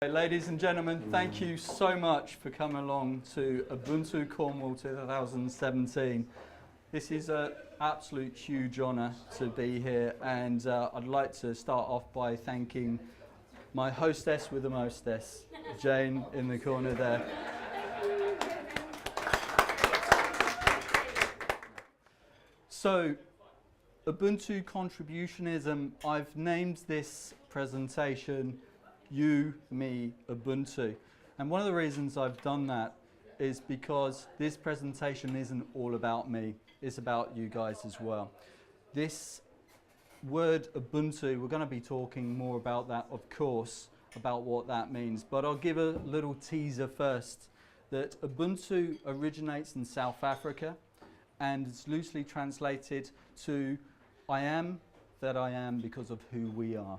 Ladies and gentlemen, thank you so much for coming along to Ubuntu Cornwall 2017. This is an absolute huge honour to be here, and I'd like to start off by thanking my hostess with the mostess, Jane in the corner there. So, Ubuntu Contributionism, I've named this presentation You, Me, Ubuntu. And one of the reasons I've done that is because this presentation isn't all about me, it's about you guys as well. This word Ubuntu, we're going to be talking more about that, of course, about what that means. But I'll give a little teaser first, that Ubuntu originates in South Africa, and it's loosely translated to I am that I am because of who we are.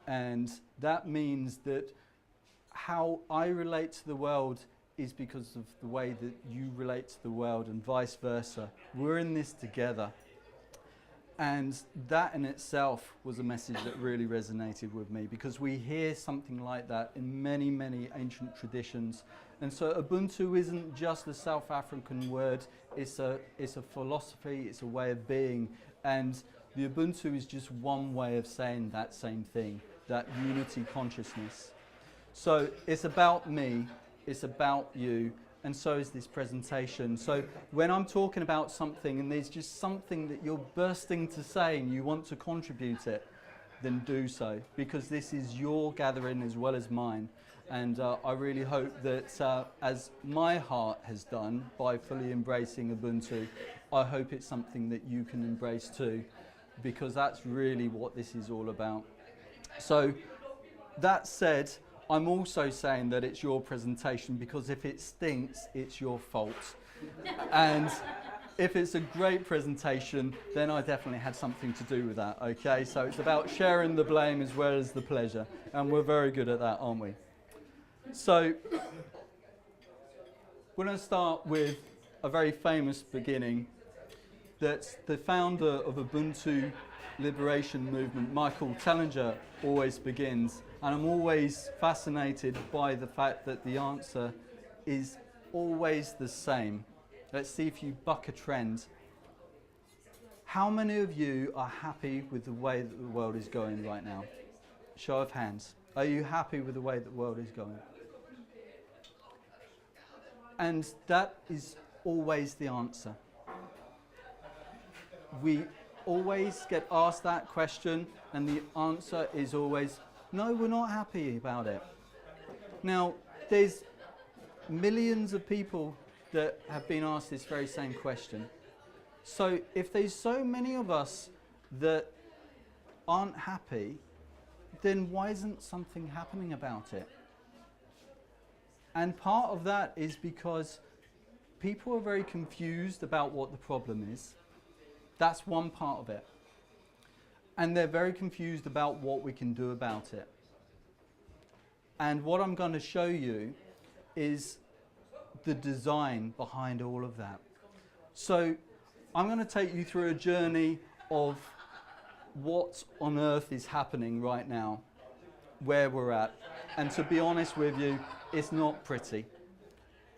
And that means that how I relate to the world is because of the way that you relate to the world, and vice versa. We're in this together. And that in itself was a message that really resonated with me, because we hear something like that in many, many ancient traditions. And so Ubuntu isn't just a South African word, it's a philosophy, it's a way of being. And the Ubuntu is just one way of saying that same thing, that unity consciousness. So it's about me, it's about you, and so is this presentation. So when I'm talking about something and there's just something that you're bursting to say and you want to contribute it, then do so, because this is your gathering as well as mine. And I really hope that as my heart has done by fully embracing Ubuntu, I hope it's something that you can embrace too, because that's really what this is all about. So that said, I'm also saying that it's your presentation, because if it stinks, it's your fault. And if it's a great presentation, then I definitely had something to do with that, okay? So it's about sharing the blame as well as the pleasure, and we're very good at that, aren't we? So we're going to start with a very famous beginning that the founder of Ubuntu Liberation Movement, Michael Tellinger, always begins. And I'm always fascinated by the fact that the answer is always the same. Let's see if you buck a trend. How many of you are happy with the way that the world is going right now? Show of hands. Are you happy with the way that the world is going? And that is always the answer. We always get asked that question, and the answer is always, no, we're not happy about it. Now, there's millions of people that have been asked this very same question. So if there's so many of us that aren't happy, then why isn't something happening about it? And part of that is because people are very confused about what the problem is. That's one part of it. And they're very confused about what we can do about it. And what I'm going to show you is the design behind all of that. So I'm going to take you through a journey of what on earth is happening right now, where we're at. And to be honest with you, it's not pretty.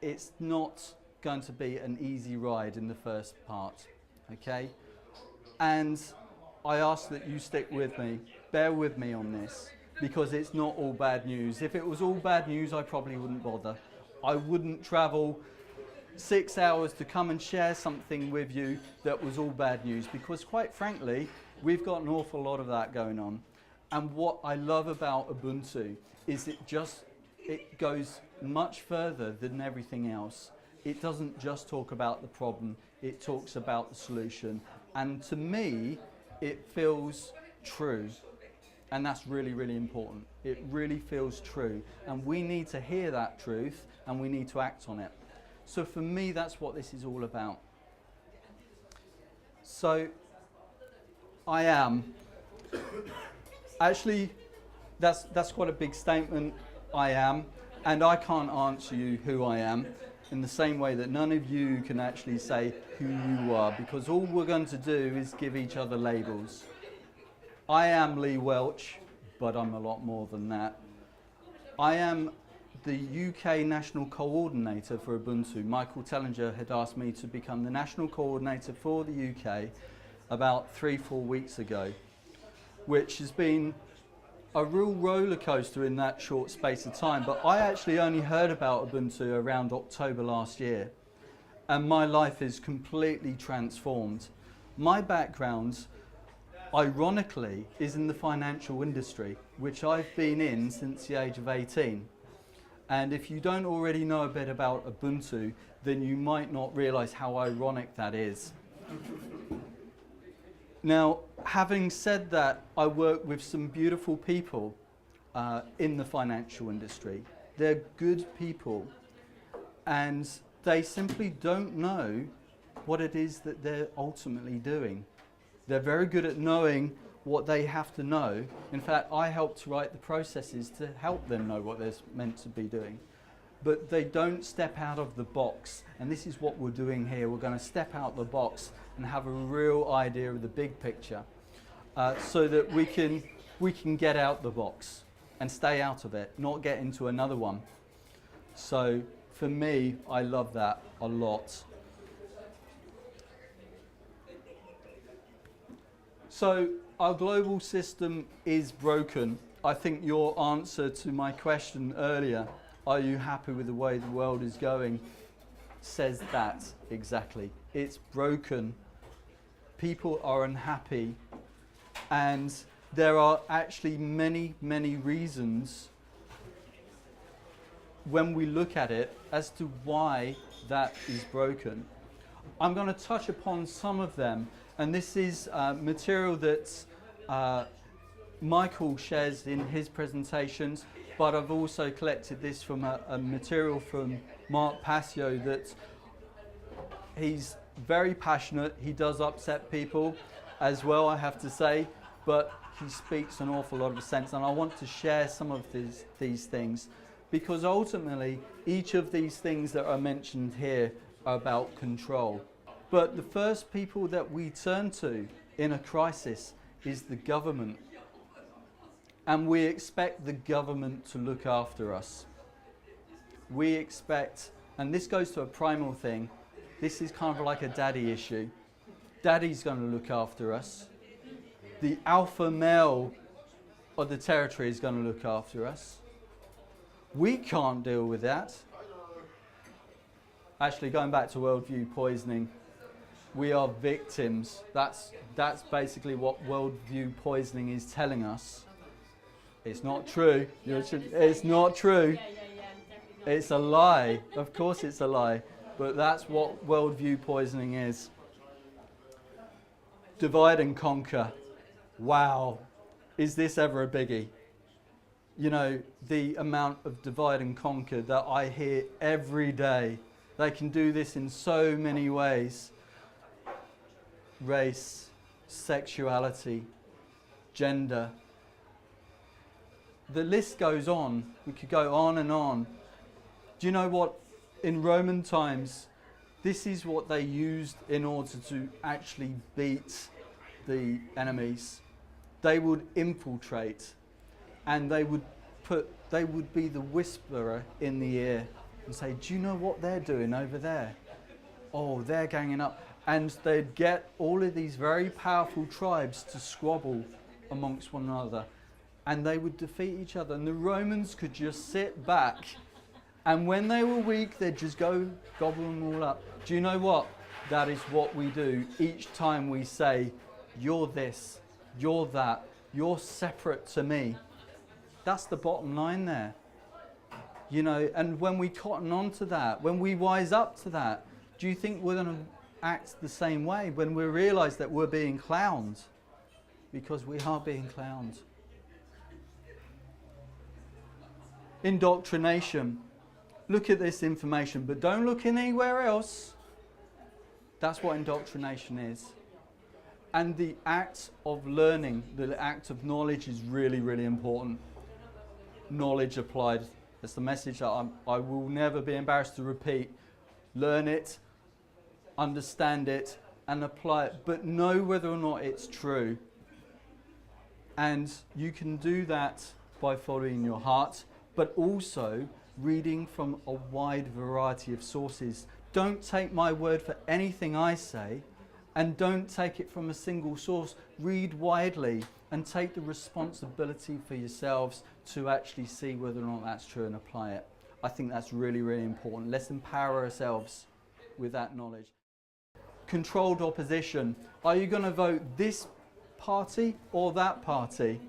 It's not going to be an easy ride in the first part, okay? And I ask that you stick with me, bear with me on this, because it's not all bad news. If it was all bad news, I probably wouldn't bother. I wouldn't travel 6 hours to come and share something with you that was all bad news, because quite frankly, we've got an awful lot of that going on. And what I love about Ubuntu is it goes much further than everything else. It doesn't just talk about the problem, it talks about the solution. And to me, it feels true. And that's really, really important. It really feels true. And we need to hear that truth, and we need to act on it. So for me, that's what this is all about. So, I am. Actually, that's quite a big statement, I am. And I can't answer you who I am, in the same way that none of you can actually say who you are, because all we're going to do is give each other labels. I am Lee Welch, but I'm a lot more than that. I am the UK National Coordinator for Ubuntu. Michael Tellinger had asked me to become the National Coordinator for the UK about 3-4 weeks ago, which has been a real roller coaster in that short space of time. But I actually only heard about Ubuntu around October last year, and my life is completely transformed. My background, ironically, is in the financial industry, which I've been in since the age of 18. And if you don't already know a bit about Ubuntu, then you might not realize how ironic that is. Now, having said that, I work with some beautiful people in the financial industry. They're good people, and they simply don't know what it is that they're ultimately doing. They're very good at knowing what they have to know. In fact, I help to write the processes to help them know what they're meant to be doing. But they don't step out of the box, and this is what we're doing here. We're going to step out the box and have a real idea of the big picture, so that we can get out the box and stay out of it, not get into another one. So for me, I love that a lot. So our global system is broken. I think your answer to my question earlier, are you happy with the way the world is going, says that exactly. It's broken. People are unhappy, and there are actually many, many reasons when we look at it as to why that is broken. I'm going to touch upon some of them, and this is material that Michael shares in his presentations, but I've also collected this from a material from Mark Passio that he's very passionate. He does upset people as well, I have to say, but he speaks an awful lot of sense, and I want to share some of these things, because ultimately each of these things that are mentioned here are about control. But the first people that we turn to in a crisis is the government. And we expect the government to look after us. We expect, and this goes to a primal thing, this is kind of like a daddy issue. Daddy's going to look after us. The alpha male of the territory is going to look after us. We can't deal with that. Actually, going back to worldview poisoning, we are victims. That's basically what worldview poisoning is telling us. It's not true. It's not true. It's a lie. Of course it's a lie. But that's what worldview poisoning is. Divide and conquer. Wow. Is this ever a biggie? You know, the amount of divide and conquer that I hear every day. They can do this in so many ways. Race, sexuality, gender. The list goes on. We could go on and on. Do you know what? In Roman times, this is what they used in order to actually beat the enemies. They would infiltrate, and they would be the whisperer in the ear and say, do you know what they're doing over there? Oh, they're ganging up. And they'd get all of these very powerful tribes to squabble amongst one another, and they would defeat each other. And the Romans could just sit back, and when they were weak, they'd just go gobble them all up. Do you know what? That is what we do each time we say, you're this, you're that, you're separate to me. That's the bottom line there. You know, and when we cotton on to that, when we wise up to that, do you think we're going to act the same way when we realise that we're being clowned? Because we are being clowned. Indoctrination. Look at this information, but don't look anywhere else. That's what indoctrination is. And the act of learning, the act of knowledge is really, really important. Knowledge applied. That's the message that I will never be embarrassed to repeat. Learn it, understand it, and apply it, but know whether or not it's true. And you can do that by following your heart, but also reading from a wide variety of sources. Don't take my word for anything I say, and don't take it from a single source. Read widely and take the responsibility for yourselves to actually see whether or not that's true and apply it. I think that's really, really important. Let's empower ourselves with that knowledge. Controlled opposition. Are you going to vote this party or that party?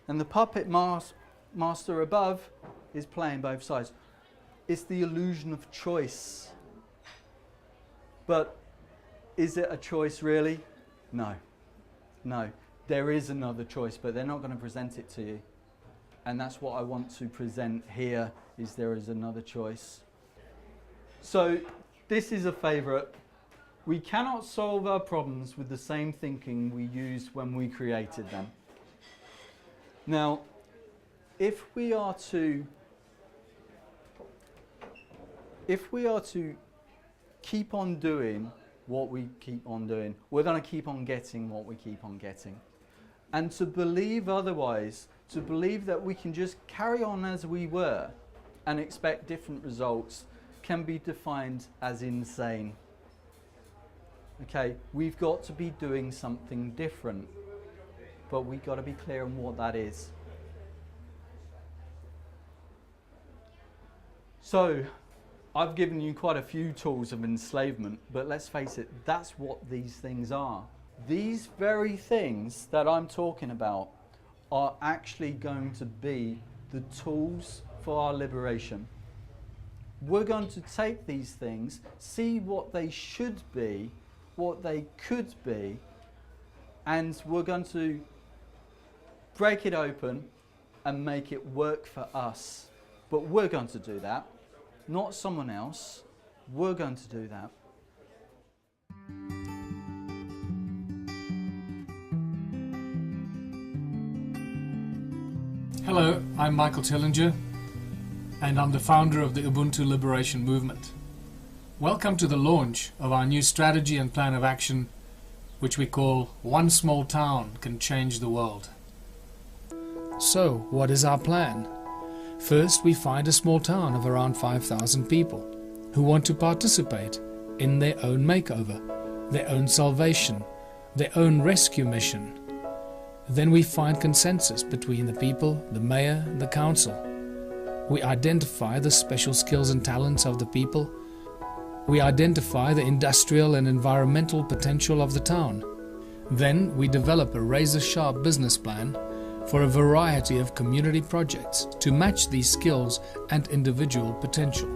And the puppet master above is playing both sides. It's the illusion of choice. But is it a choice really? No. No. There is another choice, but they're not going to present it to you. And that's what I want to present here, is there is another choice. So this is a favourite. We cannot solve our problems with the same thinking we used when we created them. Now, if we are to keep on doing what we keep on doing, we're going to keep on getting what we keep on getting. And to believe otherwise, to believe that we can just carry on as we were and expect different results, can be defined as insane. Okay, we've got to be doing something different, but we've got to be clear on what that is. So, I've given you quite a few tools of enslavement, but let's face it, that's what these things are. These very things that I'm talking about are actually going to be the tools for our liberation. We're going to take these things, see what they should be, what they could be, and we're going to break it open and make it work for us. But we're going to do that, not someone else. We're going to do that. Hello, I'm Michael Tillinger, and I'm the founder of the Ubuntu Liberation Movement. Welcome to the launch of our new strategy and plan of action, which we call One Small Town Can Change the World. So, what is our plan? First, we find a small town of around 5,000 people who want to participate in their own makeover, their own salvation, their own rescue mission. Then we find consensus between the people, the mayor, and the council. We identify the special skills and talents of the people. We identify the industrial and environmental potential of the town. Then we develop a razor-sharp business plan for a variety of community projects to match these skills and individual potential.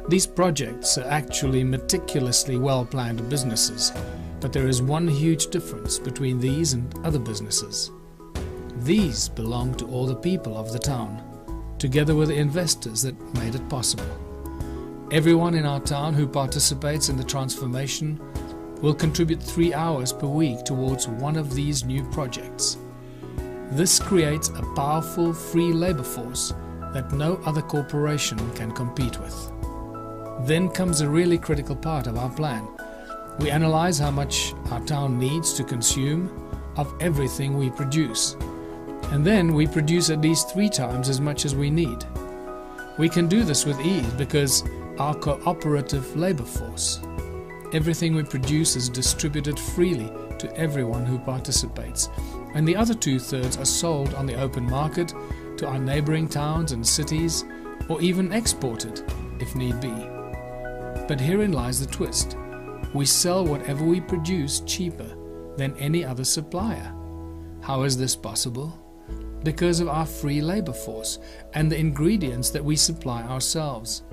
These projects are actually meticulously well-planned businesses, but there is one huge difference between these and other businesses. These belong to all the people of the town, together with the investors that made it possible. Everyone in our town who participates in the transformation will contribute 3 hours per week towards one of these new projects. This creates a powerful free labor force that no other corporation can compete with. Then comes a really critical part of our plan. We analyze how much our town needs to consume of everything we produce. And then we produce at least 3 times as much as we need. We can do this with ease because our cooperative labor force. Everything we produce is distributed freely to everyone who participates. And the other 2/3 are sold on the open market to our neighboring towns and cities, or even exported if need be. But herein lies the twist. We sell whatever we produce cheaper than any other supplier. How is this possible? Because of our free labor force and the ingredients that we supply ourselves.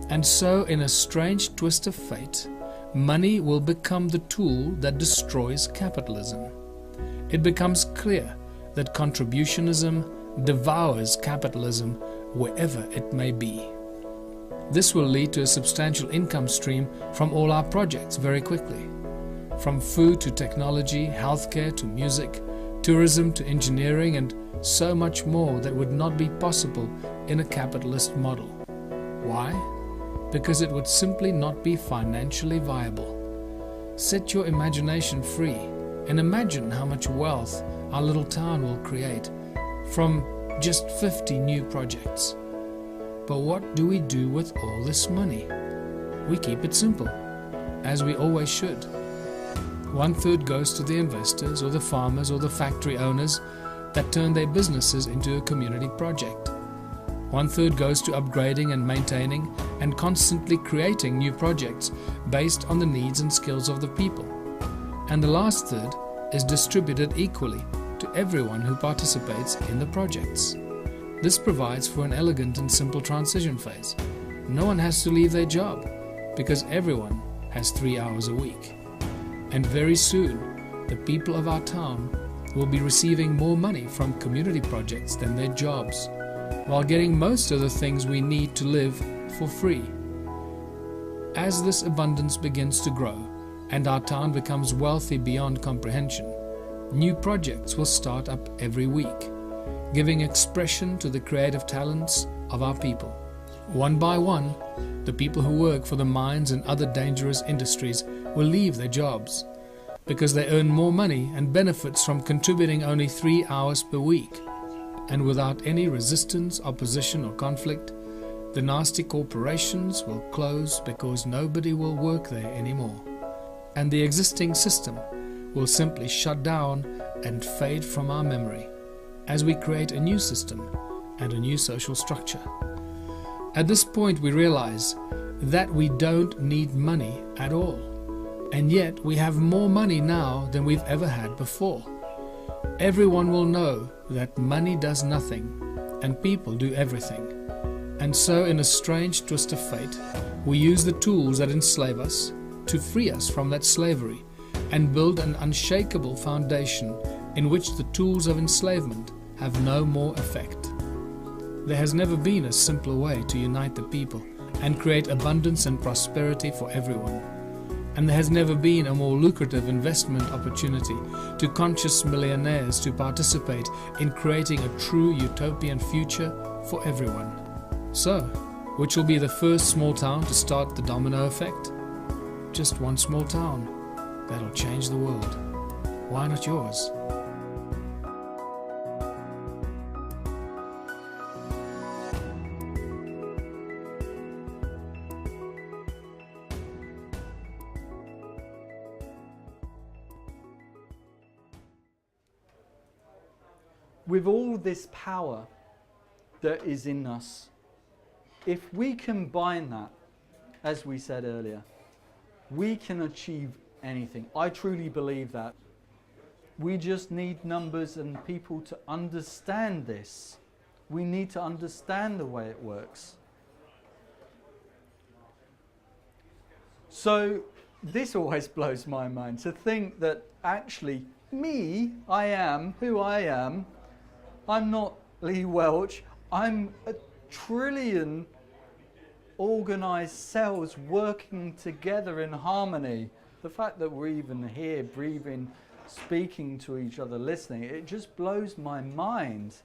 And so, in a strange twist of fate, money will become the tool that destroys capitalism. It becomes clear that contributionism devours capitalism wherever it may be. This will lead to a substantial income stream from all our projects very quickly. From food to technology, healthcare to music, tourism to engineering, and so much more that would not be possible in a capitalist model. Why? Because it would simply not be financially viable. Set your imagination free and imagine how much wealth our little town will create from just 50 new projects. But what do we do with all this money? We keep it simple, as we always should. 1/3 goes to the investors or the farmers or the factory owners that turn their businesses into a community project. 1/3 goes to upgrading and maintaining and constantly creating new projects based on the needs and skills of the people. And the last third is distributed equally to everyone who participates in the projects. This provides for an elegant and simple transition phase. No one has to leave their job because everyone has 3 hours a week. And very soon, the people of our town will be receiving more money from community projects than their jobs, while getting most of the things we need to live for free. As this abundance begins to grow and our town becomes wealthy beyond comprehension, new projects will start up every week, giving expression to the creative talents of our people. One by one, the people who work for the mines and other dangerous industries will leave their jobs because they earn more money and benefits from contributing only 3 hours per week. And without any resistance, opposition or conflict, the nasty corporations will close because nobody will work there anymore. And the existing system will simply shut down and fade from our memory as we create a new system and a new social structure. At this point we realize that we don't need money at all, and yet we have more money now than we've ever had before. Everyone will know that money does nothing and people do everything. And so, in a strange twist of fate, we use the tools that enslave us to free us from that slavery and build an unshakable foundation in which the tools of enslavement have no more effect. There has never been a simpler way to unite the people and create abundance and prosperity for everyone. And there has never been a more lucrative investment opportunity to conscious millionaires to participate in creating a true utopian future for everyone. So, which will be the first small town to start the domino effect? Just one small town that'll change the world. Why not yours? With all this power that is in us, if we combine that, as we said earlier, we can achieve anything. I truly believe that. We just need numbers and people to understand this. We need to understand the way it works. So this always blows my mind, to think that actually me, I am who I am. I'm not Lee Welch. I'm a trillion organised cells working together in harmony. The fact that we're even here, breathing, speaking to each other, listening, it just blows my mind.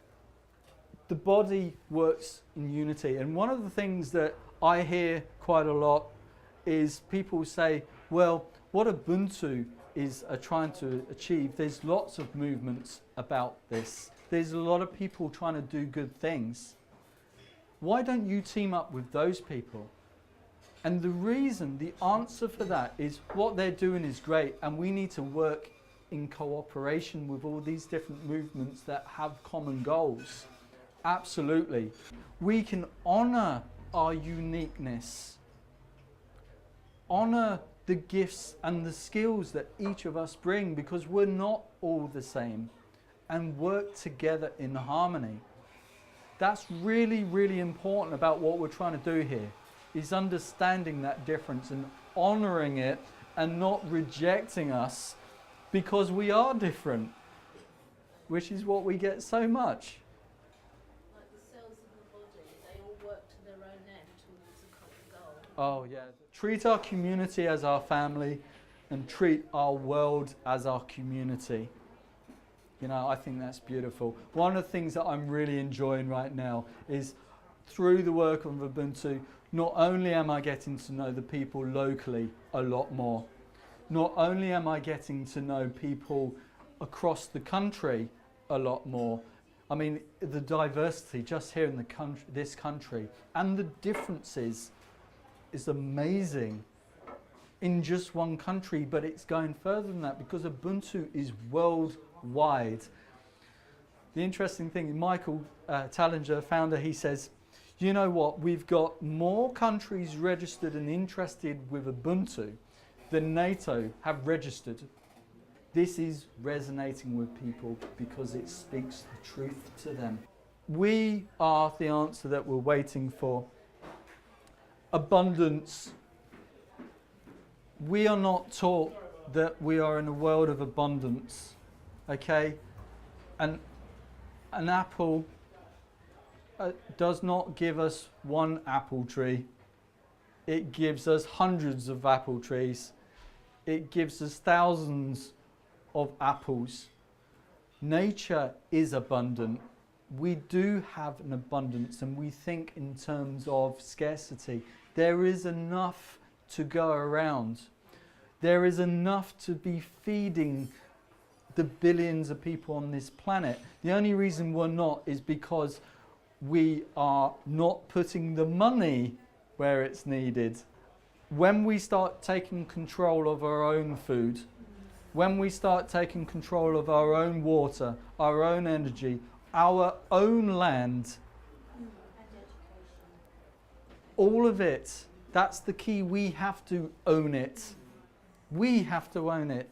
The body works in unity. And one of the things that I hear quite a lot is people say, well, what Ubuntu is trying to achieve, there's lots of movements about this. There's a lot of people trying to do good things. Why don't you team up with those people? And the reason, the answer for that is what they're doing is great, and we need to work in cooperation with all these different movements that have common goals. Absolutely. We can honour our uniqueness, honour the gifts and the skills that each of us bring, because we're not all the same, and work together in harmony. That's really, really important about what we're trying to do here, is understanding that difference and honouring it and not rejecting us because we are different, which is what we get so much. Like the cells in the body, they all work to their own end towards a common goal. Oh yeah. Treat our community as our family and treat our world as our community. You know, I think that's beautiful. One of the things that I'm really enjoying right now is through the work of Ubuntu, not only am I getting to know the people locally a lot more, not only am I getting to know people across the country a lot more, I mean, the diversity just here in the country, this country, and the differences is amazing in just one country, but it's going further than that because Ubuntu is worldwide. The interesting thing, Michael Tallinger, founder, he says, you know what, we've got more countries registered and interested with Ubuntu than NATO have registered. This is resonating with people because it speaks the truth to them. We are the answer that we're waiting for. Abundance. We are not taught that we are in a world of abundance, okay? And an apple does not give us one apple tree. It gives us hundreds of apple trees. It gives us thousands of apples. Nature is abundant. We do have an abundance and we think in terms of scarcity. There is enough to go around. There is enough to be feeding the billions of people on this planet. The only reason we're not is because we are not putting the money where it's needed. When we start taking control of our own food, when we start taking control of our own water, our own energy, our own land, all of it, that's the key. We have to own it. We have to own it.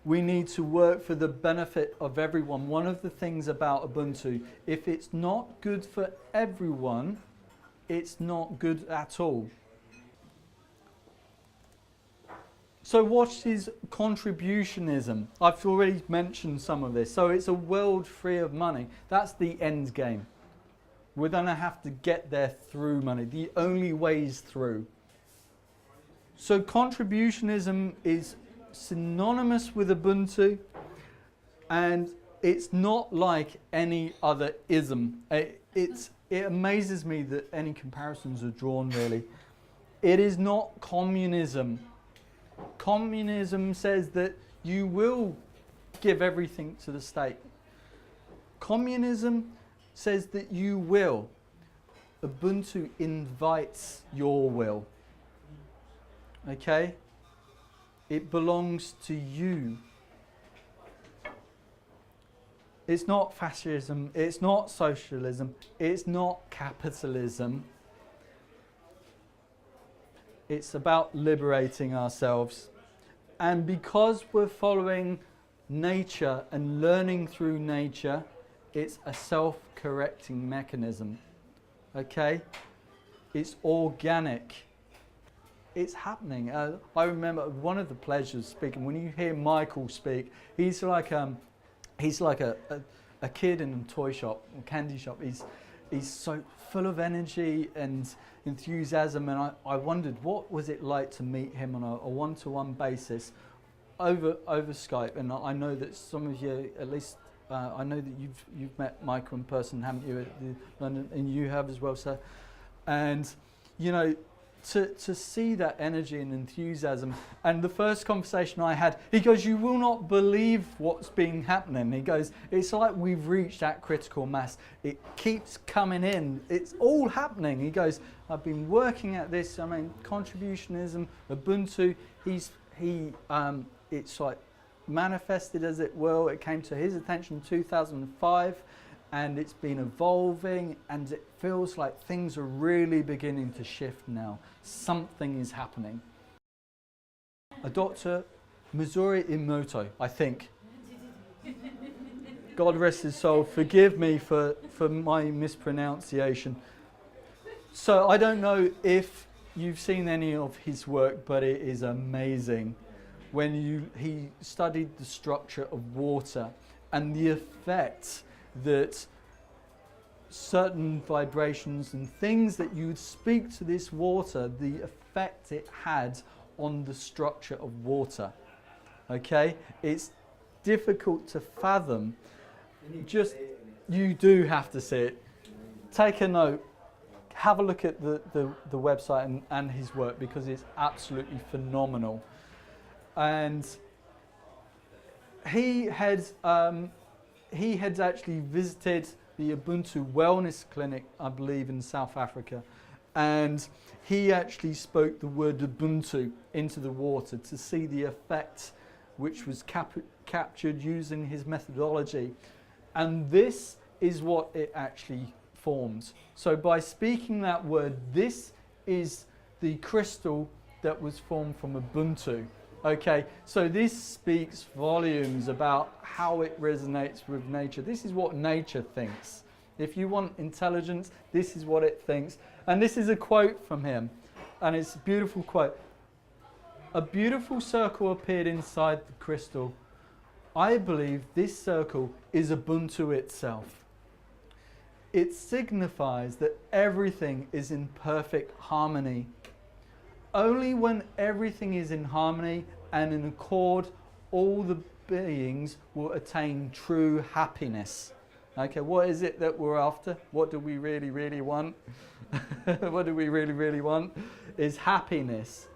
We need to work for the benefit of everyone. One of the things about Ubuntu, if it's not good for everyone, it's not good at all. So what is contributionism? I've already mentioned some of this. So it's a world free of money. That's the end game. We're going to have to get there through money. The only way is through. So contributionism is synonymous with Ubuntu, and it's not like any other ism. It amazes me that any comparisons are drawn, really. It is not communism. Communism says that you will give everything to the state. Communism says that you will. Ubuntu invites your will. Okay? It belongs to you. It's not fascism, it's not socialism, it's not capitalism. It's about liberating ourselves. And because we're following nature and learning through nature, it's a self-correcting mechanism. Okay? It's organic. It's happening. I remember one of the pleasures speaking, when you hear Michael speak, he's like a kid in a toy shop or candy shop. He's so full of energy and enthusiasm, and I wondered what was it like to meet him on a one-to-one basis over Skype. And I know that some of you, at least I know that you've met Michael in person, haven't you, at the London, and you have as well, sir. And you know, to see that energy and enthusiasm. And the first conversation I had, he goes, you will not believe what's been happening. He goes, it's like we've reached that critical mass. It keeps coming in. It's all happening. He goes, I've been working at this. I mean, contributionism, Ubuntu, it's like manifested, as it will. It came to his attention in 2005. And it's been evolving, and it feels like things are really beginning to shift now. Something is happening. A Dr. Missouri Emoto, I think. God rest his soul, forgive me for my mispronunciation. So I don't know if you've seen any of his work, but it is amazing. He studied the structure of water and the effect that certain vibrations and things that you would speak to this water, the effect it had on the structure of water. Okay? It's difficult to fathom. You do have to see it. Take a note. Have a look at the website and his work, because it's absolutely phenomenal. And he had he had actually visited the Ubuntu Wellness Clinic, I believe, in South Africa. And he actually spoke the word Ubuntu into the water to see the effect which was captured using his methodology. And this is what it actually forms. So by speaking that word, this is the crystal that was formed from Ubuntu. Okay, so this speaks volumes about how it resonates with nature. This is what nature thinks. If you want intelligence, this is what it thinks. And this is a quote from him, and it's a beautiful quote. A beautiful circle appeared inside the crystal. I believe this circle is Ubuntu itself. It signifies that everything is in perfect harmony. Only when everything is in harmony and in accord, all the beings will attain true happiness. Okay, what is it that we're after? What do we really, really want? What do we really, really want? Is happiness,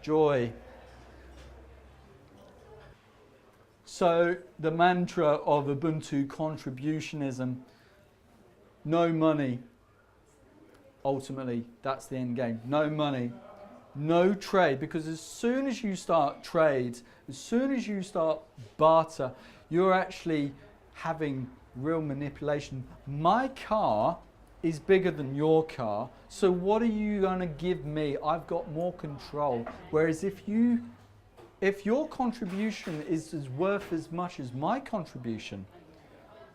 joy. So the mantra of Ubuntu contributionism, no money. Ultimately, that's the end game. No money, no trade. Because as soon as you start trade, as soon as you start barter, you're actually having real manipulation. My car is bigger than your car, so what are you going to give me? I've got more control. Whereas if your contribution is worth as much as my contribution,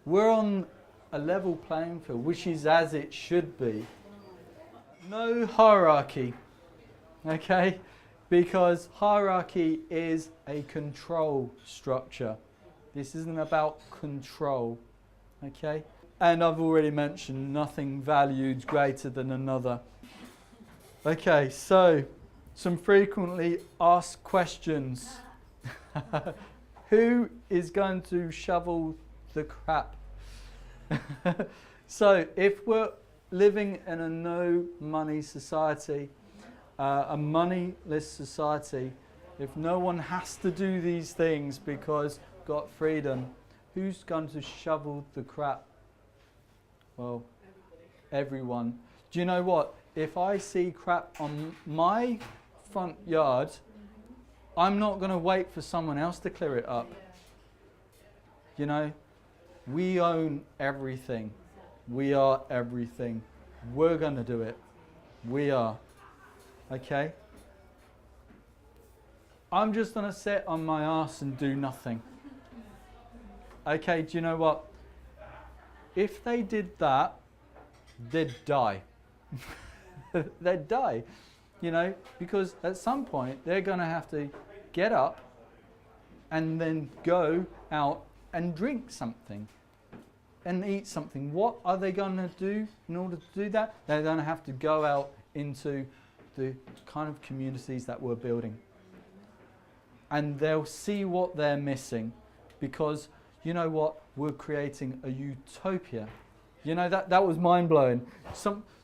we're on a level playing field, which is as it should be. No hierarchy, okay? Because hierarchy is a control structure. This isn't about control, okay? And I've already mentioned nothing valued greater than another. Okay, so some frequently asked questions. Who is going to shovel the crap? So if we're living in a no money society, a moneyless society, if no one has to do these things because got freedom, who's going to shovel the crap? Well, everyone. Do you know what? If I see crap on my front yard, I'm not going to wait for someone else to clear it up. You know, we own everything. We are everything. We're going to do it. We are. Okay? I'm just going to sit on my arse and do nothing. Okay, do you know what? If they did that, they'd die. They'd die. You know, because at some point they're going to have to get up and then go out and drink something and eat something. What are they going to do in order to do that? They're going to have to go out into the kind of communities that we're building. And they'll see what they're missing, because you know what? We're creating a utopia. You know, that was mind-blowing.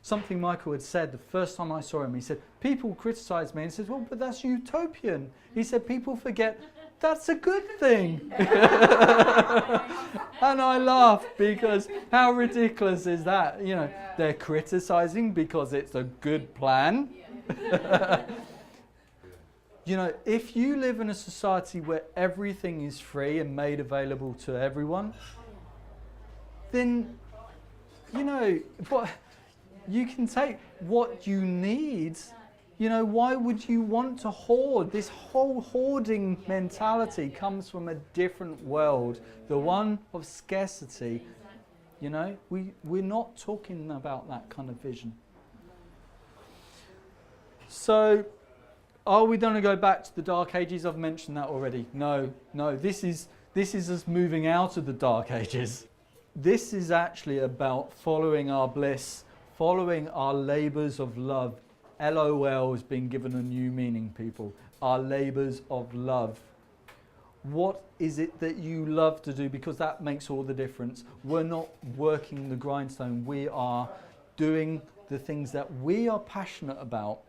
Something Michael had said the first time I saw him, he said, people criticize me and says, well, but that's utopian. He said, people forget that's a good thing. And I laughed, because how ridiculous is that? You know, they're criticizing because it's a good plan. You know, if you live in a society where everything is free and made available to everyone, then, you know, you can take what you need. You know, why would you want to hoard? This whole hoarding mentality comes from a different world, the one of scarcity. You know, we're not talking about that kind of vision. So, are we going to go back to the Dark Ages? I've mentioned that already. No. This is us moving out of the Dark Ages. This is actually about following our bliss, following our labours of love. LOL has been given a new meaning, people. Our labours of love. What is it that you love to do? Because that makes all the difference. We're not working the grindstone. We are doing the things that we are passionate about.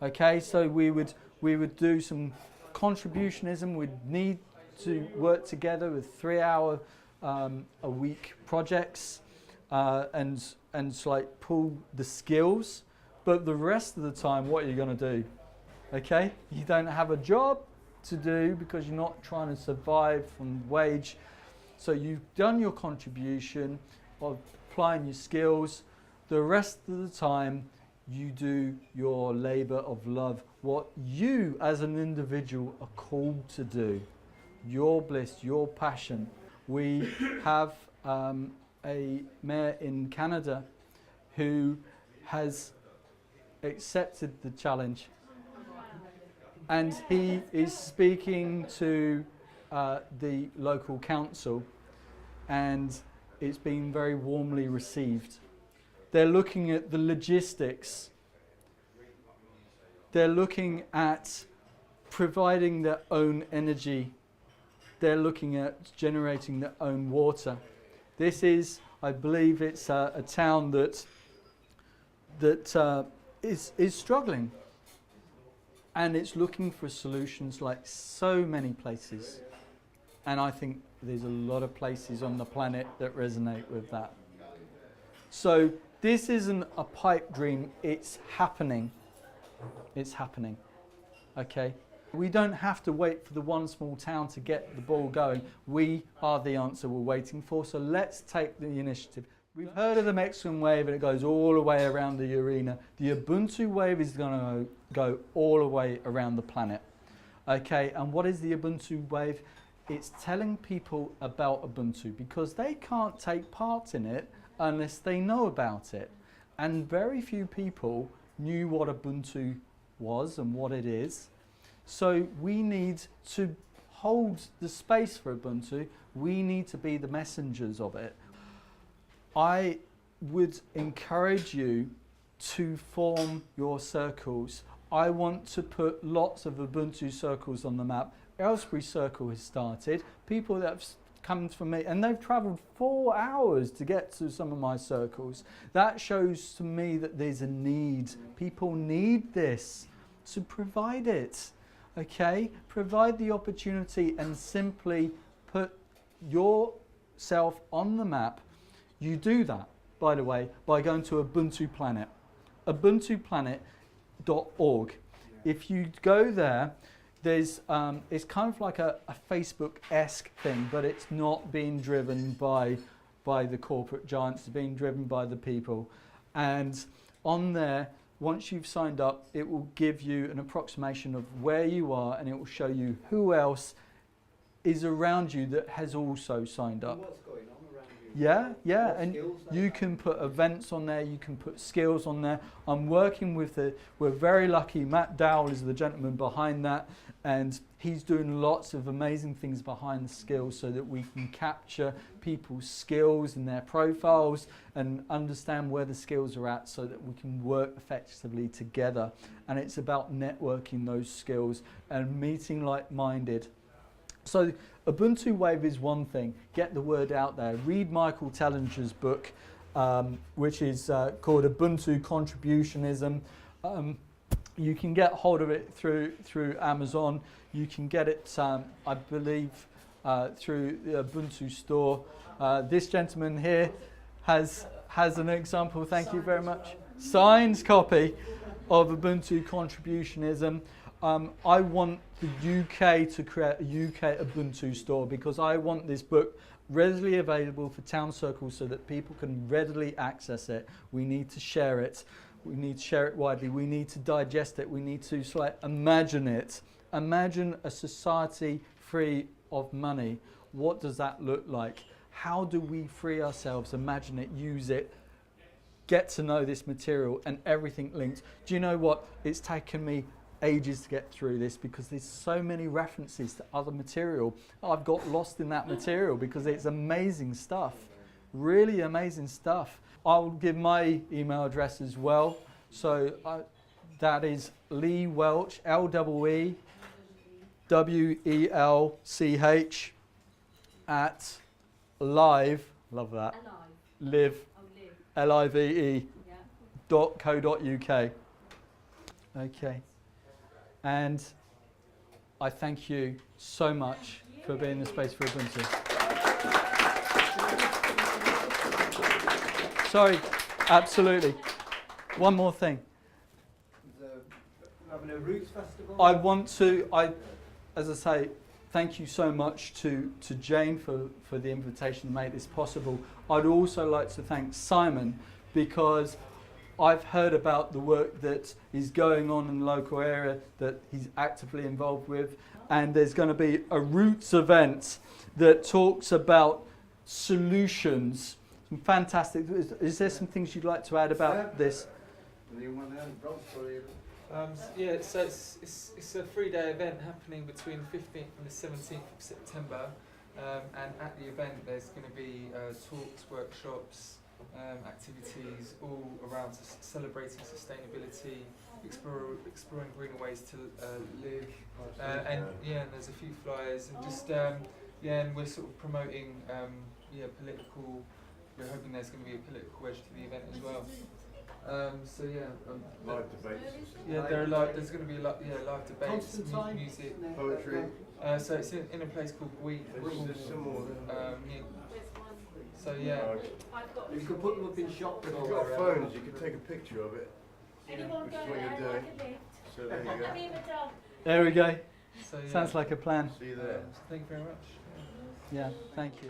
Okay, so we would do some contributionism. We'd need to work together with 3-hour a week projects and like pull the skills, but the rest of the time, what are you going to do? Okay, you don't have a job to do because you're not trying to survive from wage. So you've done your contribution of applying your skills. The rest of the time, you do your labour of love, what you as an individual are called to do, your bliss, your passion. We have a mayor in Canada who has accepted the challenge, and he is speaking to the local council, and it's been very warmly received. They're looking at the logistics. They're looking at providing their own energy. They're looking at generating their own water. This is, I believe, it's a town that is struggling, and it's looking for solutions like so many places. And I think there's a lot of places on the planet that resonate with that. So this isn't a pipe dream, it's happening. It's happening, okay? We don't have to wait for the one small town to get the ball going. We are the answer we're waiting for, so let's take the initiative. We've heard of the Mexican wave and it goes all the way around the arena. The Ubuntu wave is going to go all the way around the planet. Okay, and what is the Ubuntu wave? It's telling people about Ubuntu because they can't take part in it unless they know about it. And very few people knew what Ubuntu was and what it is. So we need to hold the space for Ubuntu. We need to be the messengers of it. I would encourage you to form your circles. I want to put lots of Ubuntu circles on the map. Aylesbury Circle has started. People that have come from me, and they've travelled 4 hours to get to some of my circles. That shows to me that there's a need. People need this, so provide it. Okay? Provide the opportunity and simply put yourself on the map. You do that, by the way, by going to Ubuntu Planet, ubuntuplanet.org. If you go there, there's it's kind of like a Facebook-esque thing, but it's not being driven by the corporate giants. It's being driven by the people. And on there, once you've signed up, it will give you an approximation of where you are, and it will show you who else is around you that has also signed up. What's going on around you? Yeah, What and skills they you have? can put events on there, you can put skills on there. I'm working with we're very lucky, Matt Dowell is the gentleman behind that, and he's doing lots of amazing things behind the skills so that we can capture people's skills and their profiles and understand where the skills are at so that we can work effectively together. And it's about networking those skills and meeting like-minded. So Ubuntu Wave is one thing. Get the word out there. Read Michael Tellinger's book, which is called Ubuntu Contributionism. You can get hold of it through Amazon. You can get it, I believe, through the Ubuntu store. This gentleman here has an example. Thank you very much. Signed copy of Ubuntu Contributionism. I want the UK to create a UK Ubuntu store because I want this book readily available for town circles so that people can readily access it. We need to share it. We need to share it widely. We need to digest it. We need to imagine it. Imagine a society free of money. What does that look like? How do we free ourselves? Imagine it, use it, get to know this material and everything linked. Do you know what? It's taken me ages to get through this because there's so many references to other material. I've got lost in that material because it's amazing stuff, really amazing stuff. I'll give my email address as well. So that is Lee Welch, LEEWELCH at live, love that, live, LIVE .co.uk. Okay. And I thank you so much for being in the space for Ubuntu. Sorry, absolutely. One more thing. Having a Roots Festival. I want to, as I say, thank you so much to Jane for the invitation to make this possible. I'd also like to thank Simon, because I've heard about the work that is going on in the local area that he's actively involved with, and there's going to be a Roots event that talks about solutions. Some fantastic. Is there some things you'd like to add about this? Yeah, so it's a 3-day event happening between the 15th and the 17th of September, and at the event there's going to be talks, workshops, activities all around celebrating sustainability, exploring greener ways to live, and there's a few flyers, and just and we're sort of promoting political. We're hoping there's going to be a political edge to the event as well. Live debates. Yeah, there's going to be live debates, music, Poetry. so it's in a place called So yeah. You can put them up in shops. If you've got phones, you can take a picture of it. Anyone Which is going what you're there? doing. So there you go. I mean, the dog. There we go. So yeah. Sounds like a plan. See you there. So thank you very much. Yeah, thank you.